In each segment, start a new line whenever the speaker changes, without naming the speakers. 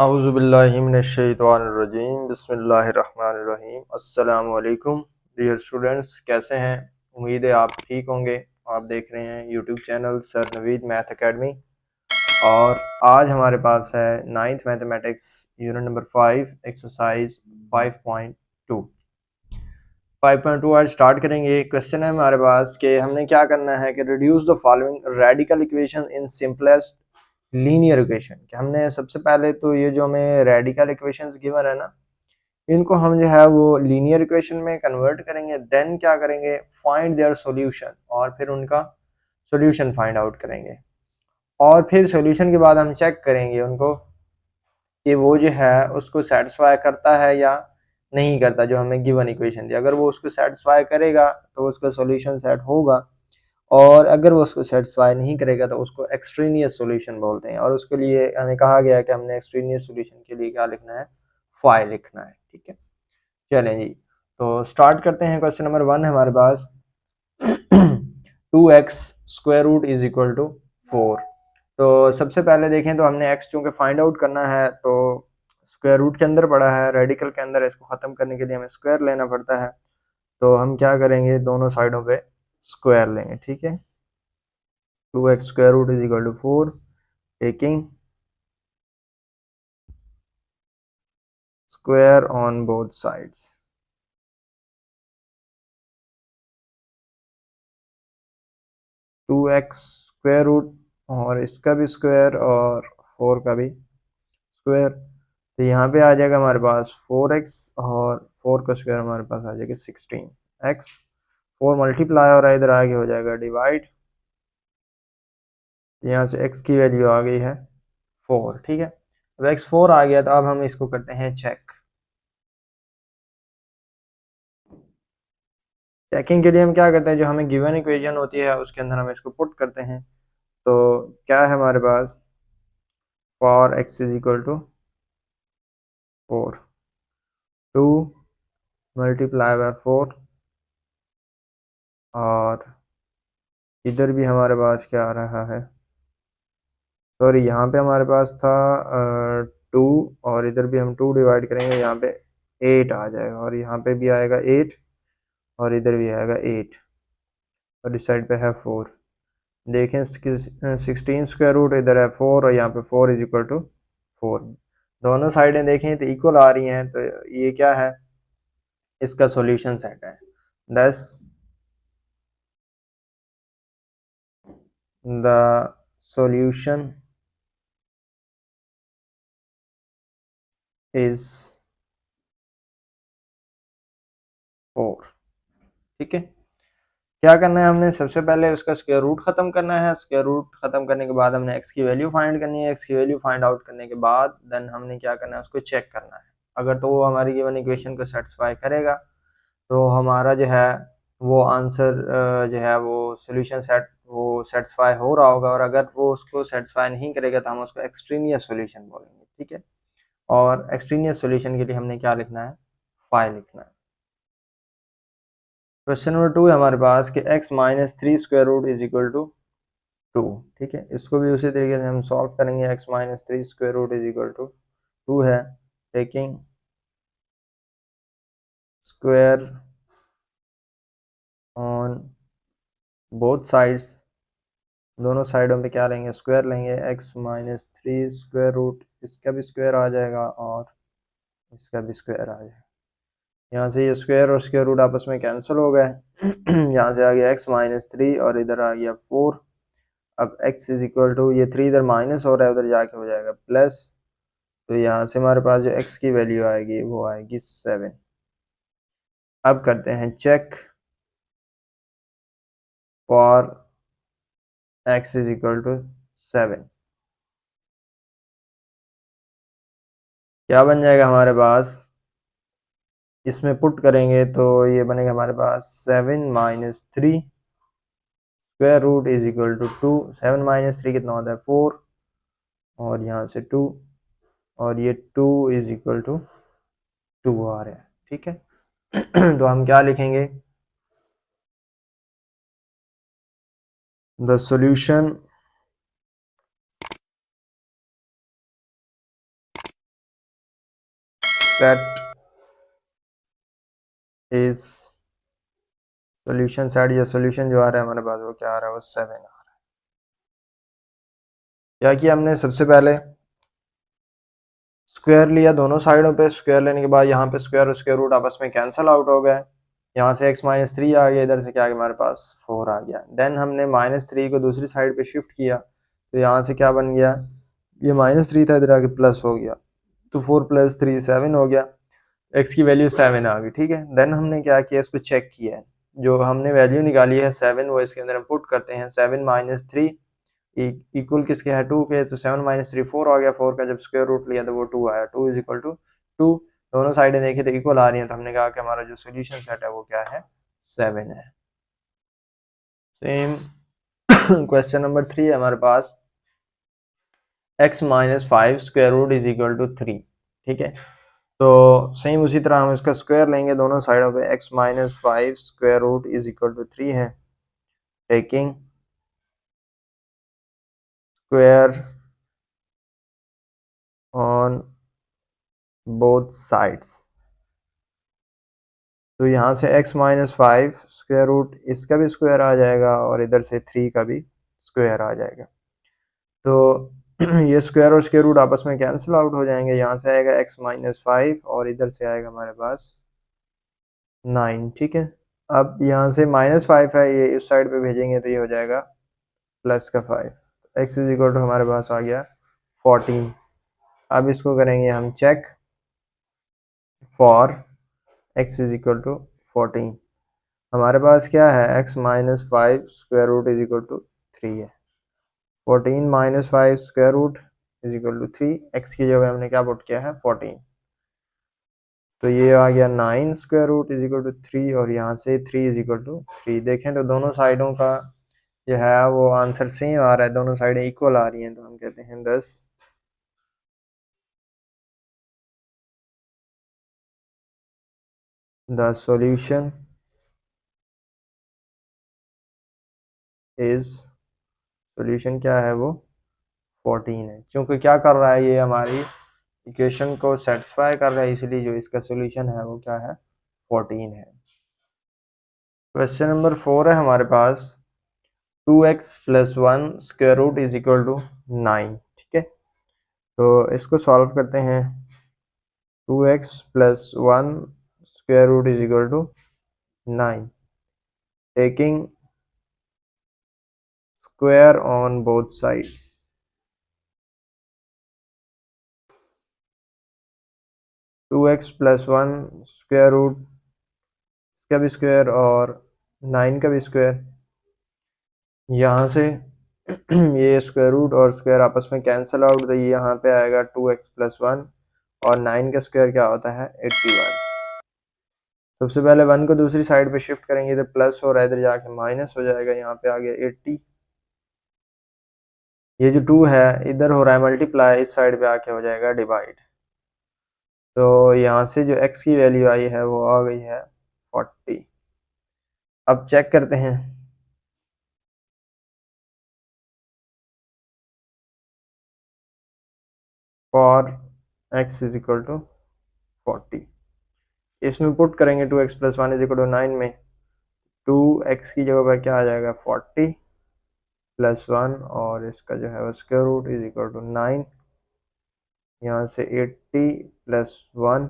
औज़ुबिल्लाहिमिनश्शैतानिर्रजीम बिस्मिल्लाहिर्रहमानिर्रहीम। अस्सलामु अलैकुम डियर स्टूडेंट्स, कैसे हैं? उम्मीद है आप ठीक होंगे। आप देख रहे हैं YouTube channel sir Naveed math academy और आज हमारे पास है ninth mathematics unit number 5 exercise 5.2। 5.2 आज स्टार्ट करेंगे। क्वेश्चन है हमारे पास कि हमने क्या करना है कि reduce the following radical equation in simplest linear equation. कि हमने सबसे पहले तो ये जो हमें रेडिकल इक्वेशंस गिवन है ना, इनको हम जो है वो लीनियर इक्वेशन में कन्वर्ट करेंगे। देन क्या करेंगे, फाइंड देयर सॉल्यूशन, और फिर उनका सॉल्यूशन फाइंड आउट करेंगे। और फिर सॉल्यूशन के बाद हम चेक करेंगे उनको कि वो जो है उसको सेटिस्फाई करता है या नहीं करता, जो हमें गिवन इक्वेशन दी। अगर वो उसको सेटिस्फाई करेगा तो उसका सॉल्यूशन सेट होगा, और अगर वो उसको सेटिस्फाई नहीं करेगा तो उसको एक्सट्रीनियस सॉल्यूशन बोलते हैं। और उसके लिए हमें कहा गया है कि हमने एक्सट्रीनियस सॉल्यूशन के लिए क्या लिखना है, फाई लिखना है। ठीक है, चलें जी, तो स्टार्ट करते हैं। क्वेश्चन नंबर 1 है हमारे पास 2x square root is equal to 4। तो सबसे पहले देखें तो हमने x चूँकि फाइंड आउट करना है तो स्क्वायर रूट के अंदर पड़ा है, रेडिकल के अंदर। इसको ख़त्म करने के लिए हमें स्क्वायर लेना पड़ता है, तो हम क्या करेंगे, दोनों साइडों पे स्क्वायर लेंगे। ठीक है, 2x square root is equal to 4, taking square on both sides। 2x square root और इसका भी स्क्वायर और 4 का भी स्क्वायर, तो यहाँ पे आ जाएगा हमारे पास 4x, और 4 का स्क्वायर हमारे पास आ जाएगा 16x। 4 मल्टीप्लाई और इधर आगे हो जाएगा डिवाइड। यहाँ से x की वैल्यू आ गई है 4। ठीक है, अब x 4 आ गया तो अब हम इसको करते हैं चेक। चेकिंग के लिए हम क्या करते हैं, जो हमें गिवन इक्वेशन होती है उसके अंदर हम इसको पुट करते हैं। तो क्या है हमारे पास, for x is equal to 4, 2 multiply by 4, और इधर भी हमारे पास क्या आ रहा है, सॉरी यहाँ पे हमारे पास था 2, और इधर भी हम 2 डिवाइड करेंगे, यहाँ पे 8 आ जाएगा, और यहाँ पे भी आएगा 8, और इधर भी आएगा 8, और इस साइड पे है 4। देखें 16 स्क्वायर रूट इधर है 4, और यहाँ पे 4 इज इक्वल टू 4। दोनों साइडें देखें तो इक्वल आ रही हैं, तो ये क्या है, इसका सॉल्यूशन सेट है। दस द सॉल्यूशन इज 4। ठीक है, क्या करना है, हमने सबसे पहले उसका स्क्वायर रूट खत्म करना है। स्क्वायर रूट खत्म करने के बाद हमने x की वैल्यू फाइंड करनी है। x की वैल्यू फाइंड आउट करने के बाद देन हमने क्या करना है, उसको चेक करना है। अगर तो वो हमारी गिवन इक्वेशन को सेटिस्फाई करेगा तो हमारा जो है वो आंसर जो है वो सोल्यूशन सेट वो सेटिस्फाई हो रहा होगा, और अगर वो उसको सेटिस्फाई नहीं करेगा तो हम उसको एक्सट्रीनियस सॉल्यूशन बोलेंगे। ठीक है, और एक्सट्रीनियस सॉल्यूशन के लिए हमने क्या लिखना है, फाई लिखना है। क्वेश्चन नंबर 2 है हमारे पास कि x minus 3 square root is equal to 2। ठीक है, इसको भी उसी तरीके से हम सॉल्व करेंगे। x minus 3 square root is equal to 2 है, taking square on both sides. दोनों साइडों पे क्या लेंगे, स्क्वायर लेंगे। x माइनस 3 स्क्वायर रूट, इसका भी स्क्वायर आ जाएगा और इसका भी स्क्वायर आ जाएगा। यहाँ से ये स्क्वायर और स्क्वायर रूट आपस में कैंसिल हो गए। यहाँ से आ गया x माइनस 3 और इधर आ गया 4। अब x इज इक्वल टू, ये 3 इधर माइनस हो रहा है, उधर जाके हो जाएगा प्लस। तो यहाँ से हमारे पास जो x की वैल्यू आएगी वो आएगी 7। अब करते हैं check for x is equal to 7। क्या बन जाएगा हमारे पास, इसमें पुट करेंगे तो ये बनेगा हमारे पास 7 minus 3 square root is equal to 2। 7 minus 3 कितना होता है, 4, और यहाँ से 2, और ये 2 इज इक्वल टू 2 आ रहा है। ठीक है, तो हम क्या लिखेंगे, the solution set is solution set, या सॉल्यूशन जो आ रहा है हमारे पास वो क्या आ रहा है, वो 7 आ रहा है। क्या किया हमने, सबसे पहले स्क्वायर लिया दोनों साइडों पे, स्क्वायर लेने के बाद यहाँ पे स्क्वायर और स्क्वायर रूट आपस में कैंसिल आउट हो गए, यहाँ से x-3 आ गया, इधर से क्या आ गया हमारे पास 4 आ गया। देन हमने -3 को दूसरी साइड पे शिफ्ट किया, तो यहाँ से क्या बन गया, ये -3 था, इधर आके प्लस हो गया, तो 4 + 3 7 हो गया, x की वैल्यू 7 आ गई। ठीक है, देन हमने क्या किया, इसको चेक किया है, जो हमने वैल्यू निकाली है 7 वो इसके अंदर हम पुट करते हैं। 7 - 3 इक्वल किसके है, 2 के, तो 7 - 3 4 आ गया, 4 का जब स्क्वायर रूट लिया तो वो 2 आया, 2 = 2। दोनों साइडें देखी तो इक्वल आ रही हैं, तो हमने कहा कि हमारा जो सोल्यूशन सेट है वो क्या है, 7 है। सेम क्वेश्चन नंबर 3 है हमारे पास, x - 5 square root is equal to 3। ठीक है, तो सेम उसी तरह हम इसका स्क्वायर लेंगे दोनों साइडों पे, x - 5 square root is equal to 3 है, taking square on both sides. तो यहाँ से x - 5 स्क्वायर रूट इसका भी स्क्वायर आ जाएगा और इधर से 3 का भी स्क्वायर आ जाएगा, तो ये स्क्वायर और स्क्वायर रूट आपस में कैंसिल आउट हो जाएंगे, यहाँ से आएगा x - 5 और इधर से आएगा हमारे पास 9। ठीक है, अब यहाँ से -5 है, ये इस साइड पे भेजेंगे तो ये हो जाएगा +5, x = हमारे पास आ गया 14। अब इसको करेंगे हम चेक फॉर x = 14। हमारे पास क्या है, x - 5 square root is equal to 3 है, 14 - 5 square root is equal to 3, x की जगह हमने क्या पुट किया है 14, तो ये आ गया 9 square root is equal to 3, और यहाँ से 3 इज इक्वल टू 3। देखें तो दोनों साइडों का जो है वो आंसर सेम आ रहा है, दोनों साइडें इक्वल आ रही हैं, तो हम कहते हैं 10 द सॉल्यूशन इज, सॉल्यूशन क्या है वो 14 है, क्योंकि क्या कर रहा है, ये हमारी इक्वेशन को सेटिस्फाई कर रहा है, इसलिए जो इसका सॉल्यूशन है वो क्या है 14 है। क्वेश्चन नंबर 4 है हमारे पास, 2x + 1 square root is equal to 9। ठीक है, तो इसको सॉल्व करते हैं, 2x + 1 square root is equal to 9, taking square on both side. 2x + 1 square root इसका भी स्क्वायर और 9 का भी स्क्वायर, यहाँ से ये स्क्वायर रूट और स्क्वायर आपस में कैंसिल आउट, तो ये यहाँ पे आएगा 2x + 1, और 9 का स्क्वायर क्या होता है 81। सबसे पहले 1 को दूसरी साइड पे शिफ्ट करेंगे तो प्लस हो रहा है, इधर जाके माइनस हो जाएगा, यहाँ पे आ गया 80। ये जो 2 है इधर हो रहा है मल्टीप्लाई, इस साइड पे आके हो जाएगा डिवाइड, तो यहाँ से जो x की वैल्यू आई है वो आ गई है 40। अब चेक करते हैं, फॉर x = 40, इसमें पुट करेंगे 2x + 1 = 9 में, 2x की जगह पर क्या आ जाएगा 40 + 1, और इसका जो है वो square root is equal to 9, यहाँ से 80 + 1,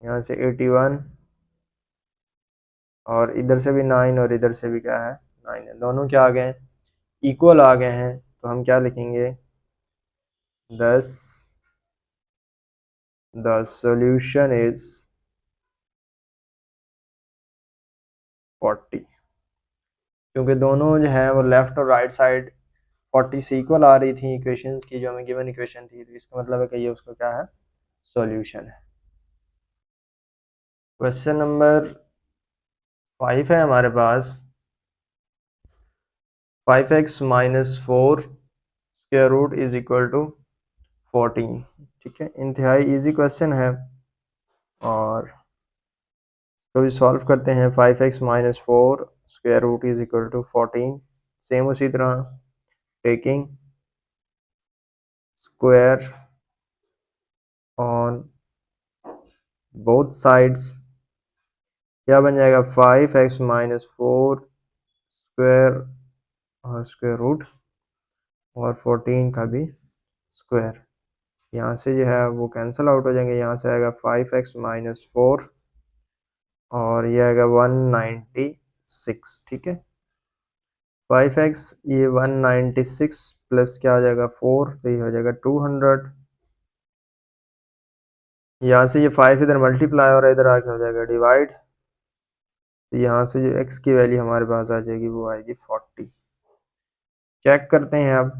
यहाँ से 81, और इधर से भी 9 और इधर से भी क्या है 9 है, दोनों क्या आ गए हैं इक्वल आ गए हैं, तो हम क्या लिखेंगे 10 द सॉल्यूशन इज 40, क्योंकि दोनों जो है वो लेफ्ट और राइट साइड 40 से इक्वल आ रही थी इक्वेशंस की, जो हमें गिवन इक्वेशन थी, तो इसका मतलब है कि ये उसका क्या है सॉल्यूशन है। क्वेश्चन नंबर 5 है हमारे पास, 5x - 4 square root is equal to 14। ठीक है, इंतहाई इजी क्वेश्चन है, और तो भी सॉल्व करते हैं। 5x - 4 square root is equal to 14, same उसी तरह टेकिंग स्क्वायर बोथ साइड्स क्या बन जाएगा 5x माइनस 4 स्क्वायर और स्क्वायर रूट और 14 का भी स्क्वायर। यहाँ से जो है वो कैंसिल आउट हो जाएंगे। यहाँ से आएगा 5x माइनस 4 और ये आएगा 196। ठीक है, 5x ये 196 प्लस क्या हो जाएगा 4, तो ये हो जाएगा 200। यहाँ से ये 5 इधर मल्टीप्लाई और इधर आके हो जाएगा डिवाइड। तो यहाँ से जो x की वैल्यू हमारे पास आ जाएगी वो आएगी 40। चेक करते हैं अब।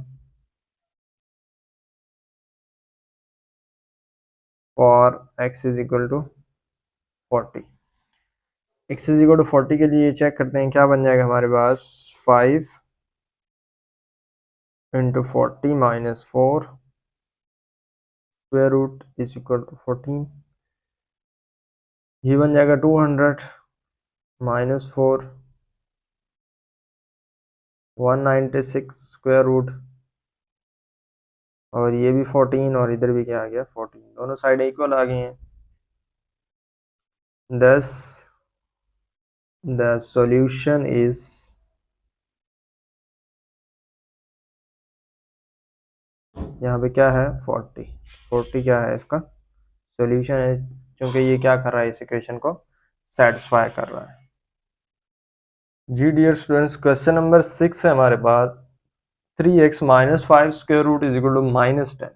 और x is equal to 40, x is equal to 40 के लिए चेक करते हैं क्या बन जाएगा हमारे पास। 5 into 40 minus 4 square root is equal to 14। ये बन जाएगा 200 माइनस 4 196 स्क्वायर रूट और ये भी 14 और इधर भी क्या आ गया 14, दोनों साइड इक्वल आ गई हैं। thus the solution is यहाँ पे क्या है 40 क्या है इसका सॉल्यूशन है, क्योंकि ये क्या कर रहा है इस इक्वेशन को सेटिस्फाई कर रहा है। जी डियर स्टूडेंट्स, क्वेश्चन नंबर 6 है हमारे पास। 3x minus 5 square root is equal to -10।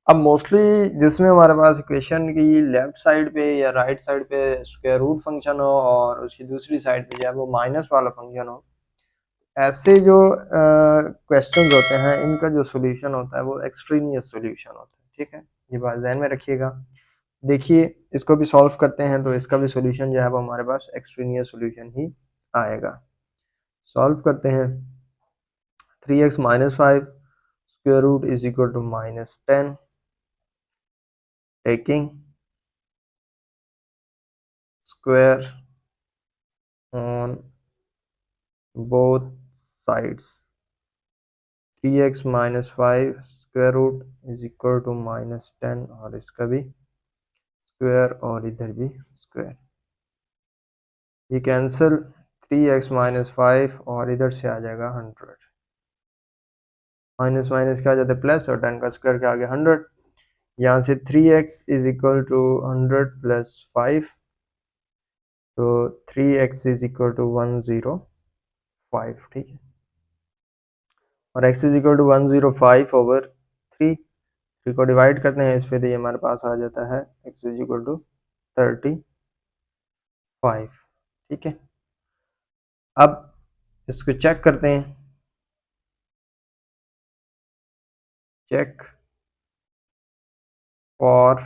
अब मोस्टली जिसमें हमारे पास इक्वेशन की लेफ्ट साइड पे या राइट साइड पे स्क्वायर रूट फंक्शन हो और उसकी दूसरी साइड पे जो है वो माइनस वाला फंक्शन हो, ऐसे जो क्वेश्चंस होते हैं इनका जो सॉल्यूशन होता है वो एक्सट्रीनियस सॉल्यूशन होता है। ठीक है, ये बात ध्यान में रखिएगा। देखिए इसको भी सॉल्व करते हैं तो इसका भी सॉल्यूशन जो है वो हमारे पास एक्सट्रीनियस सॉल्यूशन ही आएगा। सॉल्व करते हैं। 3x minus 5 square root is equal to -10, taking square on both sides. 3x minus 5 square root is equal to -10 और इसका भी स्क्वायर और इधर भी स्क्वायर। ये कैंसिल, 3x माइनस 5 और इधर से आ जाएगा 100। माइनस माइनस क्या आ जाता है प्लस और 10 का स्क्वायर क्या आ गया 100। यहाँ से 3x is equal to 100 plus 5, तो 3x इज इक्वल टू 105। ठीक है, और x is equal to 105 over 3 को डिवाइड करते हैं इस पे तो ये हमारे पास आ जाता है x इज इक्वल टू 35। ठीक है, अब इसको चेक करते हैं। चेक और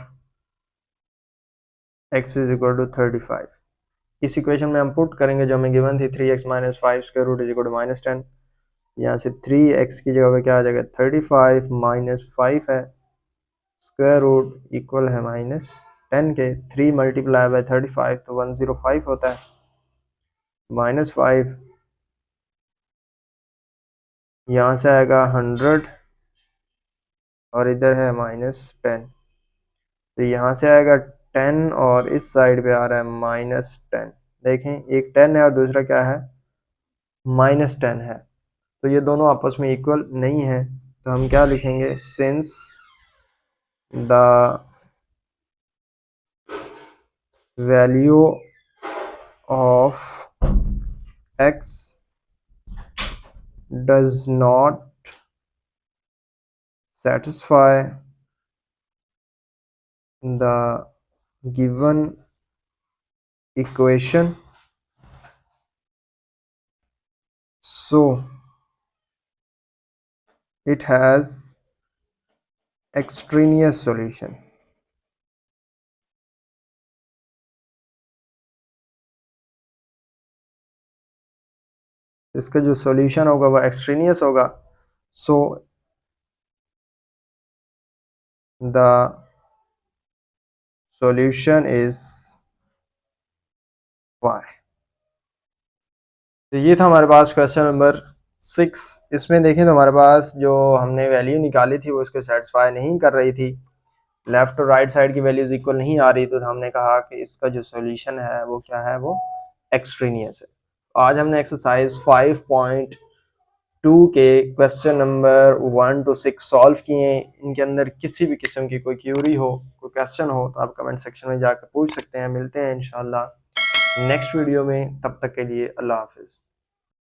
x इज इक्वल टू 35 इस इक्वेशन में हम पुट करेंगे जो हमें गिवन थी 3x minus 5 square root is equal to -10। यहाँ से 3x की जगह पे क्या आ जाएगा 35 माइनस 5 है स्क्वायर रूट इक्वल है -10 के। 3 मल्टीप्लाई बाय 35 तो 105 होता है। -5 यहाँ से आएगा 100 और इधर है -10, तो यहाँ से आएगा 10 और इस साइड पे आ रहा है -10। देखें एक 10 है और दूसरा क्या है -10 है, तो ये दोनों आपस में इक्वल नहीं है। तो हम क्या लिखेंगे, since the value of x does not satisfy the given equation, so it has extraneous solution। इसका जो सॉल्यूशन होगा वो एक्सट्रेनियस होगा। So the solution is y। तो ये था हमारे पास क्वेश्चन नंबर 6। इसमें देखें तो हमारे पास जो हमने वैल्यू निकाली थी वो इसको सेटिस्फाई नहीं कर रही थी। लेफ्ट और राइट साइड की वैल्यूज इक्वल नहीं आ रही, तो हमने कहा कि इसका जो सॉल्यूशन है वो क्या है, वो एक्सट्रेनियस है। आज हमने एक्सरसाइज 5.2 के क्वेश्चन नंबर 1 to 6 सॉल्व किए। इनके अंदर किसी भी किस्म की कोई क्यूरी हो, कोई क्वेश्चन हो, तो आप कमेंट सेक्शन में जाकर पूछ सकते हैं। मिलते हैं इंशाल्लाह नेक्स्ट वीडियो में, तब तक के लिए अल्लाह हाफिज़।